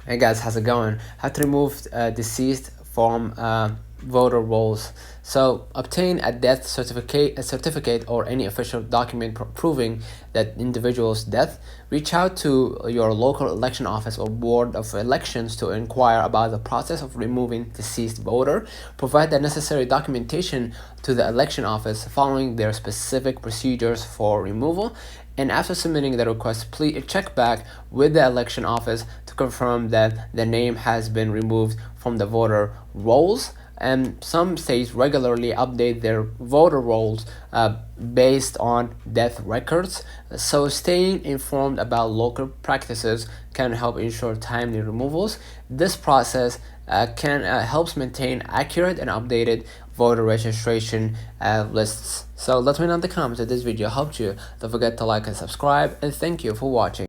Hey guys, how's it going? How to remove deceased from voter rolls. So obtain a death certificate or any official document proving that individual's death. Reach out to your local election office or board of elections to inquire about the process of removing deceased voter. Provide the necessary documentation to the election office following their specific procedures for removal. And after submitting the request, please check back with the election office to confirm that the name has been removed from the voter rolls. And some states regularly update their voter rolls based on death records. So staying informed about local practices can help ensure timely removals. This process helps maintain accurate and updated voter registration lists. So let me know in the comments if this video helped you. Don't forget to like and subscribe, and thank you for watching.